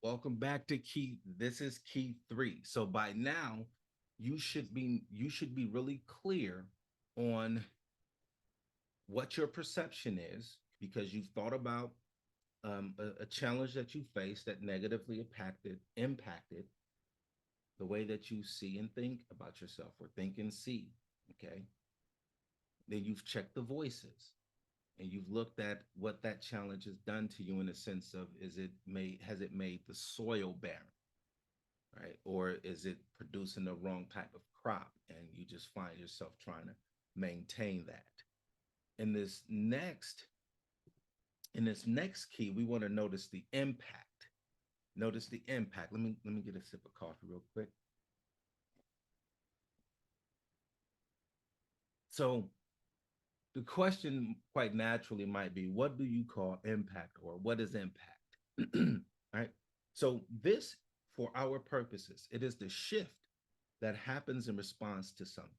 Welcome back to Key. This is Key 3. So by now, you should be really clear on what your perception is because you've thought about a challenge that you faced that negatively impacted the way that you see and think about yourself, or think and see. Okay. Then you've checked the voices and you've looked at what that challenge has done to you in a sense of, has it made the soil barren, right? Or is it producing the wrong type of crop? And you just find yourself trying to maintain that. In this next, in this next key, we want to notice the impact. Notice the impact. Let me get a sip of coffee real quick. So the question quite naturally might be, what do you call impact, or what is impact? Right. So this, for our purposes, it is the shift that happens in response to something.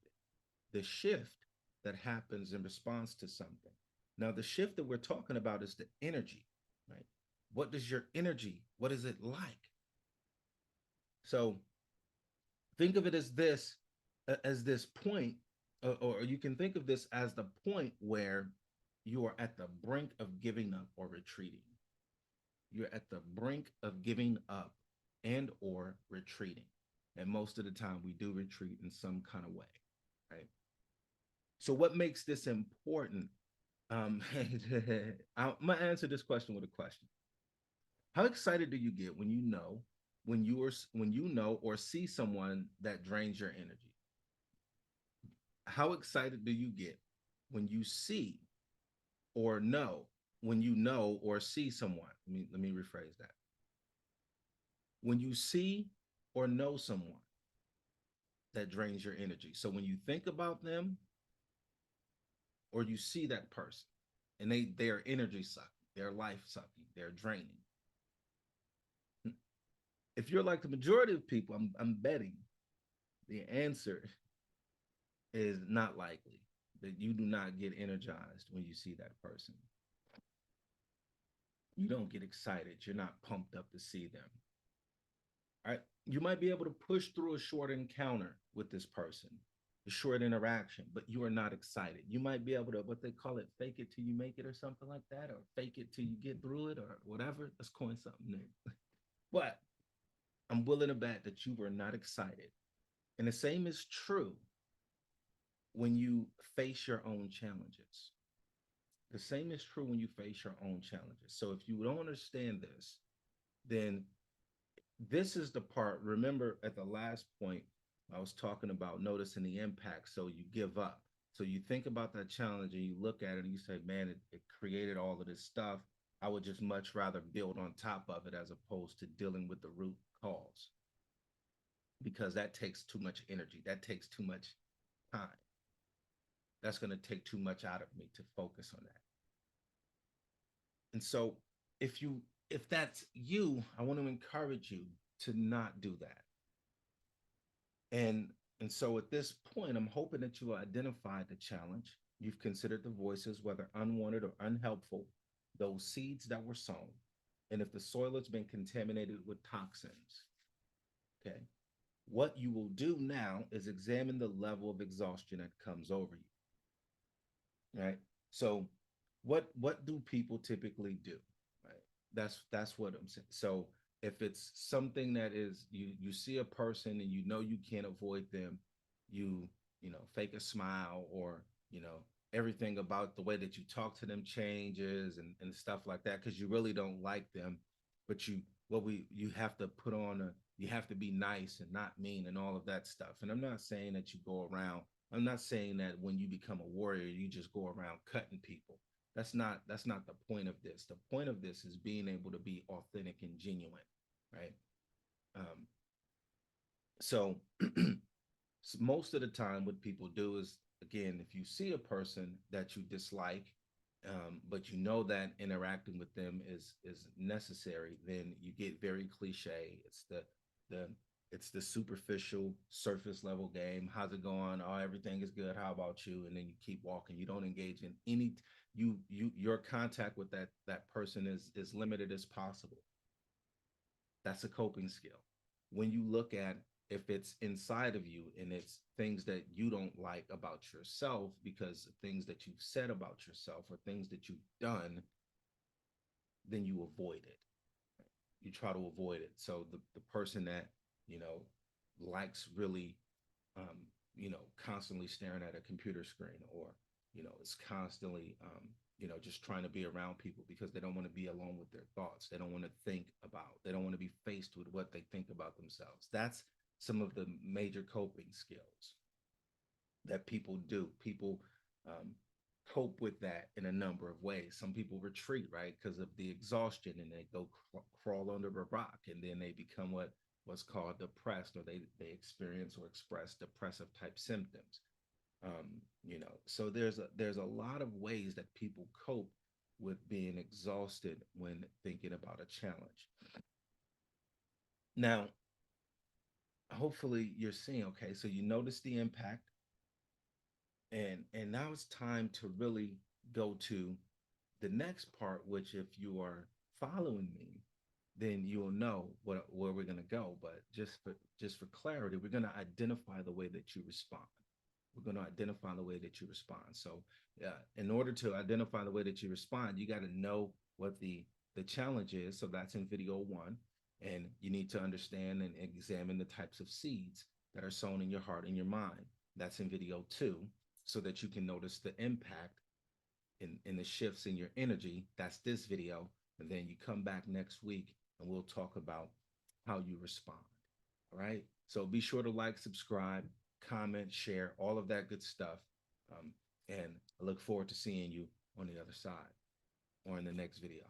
The shift that happens in response to something. Now, the shift that we're talking about is the energy, right? What does your energy, what is it like? So think of it as this point, or you can think of this as the point where you are at the brink of giving up or retreating. You're at the brink of giving up and or retreating. And most of the time we do retreat in some kind of way, right? So what makes this important? Um, I'm gonna answer this question with a question. How excited do you get when you know or see someone that drains your energy? How excited do you get when you see or know when you know or see someone? Let me rephrase that. When you see or know someone that drains your energy. So when you think about them or you see that person and they are energy sucking, they're life sucking, they're draining. If you're like the majority of people, I'm betting the answer is not likely, that you do not get energized when you see that person. You don't get excited. You're not pumped up to see them. All right. You might be able to push through a short encounter with this person, a short interaction, but you are not excited. You might be able to, what they call it, fake it till you make it or something like that, or fake it till you get through it or whatever. Let's coin something new. But I'm willing to bet that you were not excited. And the same is true when you face your own challenges. The same is true when you face your own challenges. So if you don't understand this, then this is the part. Remember at the last point, I was talking about noticing the impact. So you give up. So you think about that challenge and you look at it and you say, man, it created all of this stuff. I would just much rather build on top of it as opposed to dealing with the root cause, because that takes too much energy. That takes too much time. That's going to take too much out of me to focus on that. And so if you if that's you, I want to encourage you to not do that. And and so at this point, I'm hoping that you identified the challenge. You've considered the voices, whether unwanted or unhelpful, those seeds that were sown. And if the soil has been contaminated with toxins, okay, what you will do now is examine the level of exhaustion that comes over you. Right. So what do people typically do? Right. That's what I'm saying. So if it's something that is, you see a person and you know you can't avoid them, you fake a smile, or everything about the way that you talk to them changes, and stuff like that, because you really don't like them. But you have to put on a, you have to be nice and not mean and all of that stuff. And I'm not saying that you go around, I'm not saying that when you become a warrior you just go around cutting people. That's not the point of this. The point of this is being able to be authentic and genuine, right? um, so, so most of the time what people do is, again, if you see a person that you dislike, but you know that interacting with them is necessary, then you get very cliche. The it's the superficial, surface level game. How's it going? Oh, everything is good. How about you? And then you keep walking. You don't engage in any, your contact with that person is limited as possible. That's a coping skill. When you look at if it's inside of you and it's things that you don't like about yourself because of things that you've said about yourself or things that you've done, then you avoid it. You try to avoid it. So the person that, you know, likes really, um, constantly staring at a computer screen, or, is constantly, just trying to be around people because they don't want to be alone with their thoughts. They don't want to they don't want to be faced with what they think about themselves. That's some of the major coping skills that people do. People um, cope with that in a number of ways. Some people retreat, right, because of the exhaustion, and they go crawl under a rock, and then they become what's called depressed, or they experience or express depressive type symptoms. So there's a lot of ways that people cope with being exhausted when thinking about a challenge. Now, hopefully you're seeing, okay, so you notice the impact, and now it's time to really go to the next part, which if you are following me, then you'll know where we're going to go. But just for clarity, we're going to identify the way that you respond. We're going to identify the way that you respond. So, yeah, in order to identify the way that you respond, you got to know what the challenge is. So that's in video one, and you need to understand and examine the types of seeds that are sown in your heart and your mind. That's in video two, so that you can notice the impact in the shifts in your energy. That's this video. And then you come back next week and we'll talk about how you respond. All right. So be sure to like, subscribe, comment, share, all of that good stuff. And I look forward to seeing you on the other side or in the next video.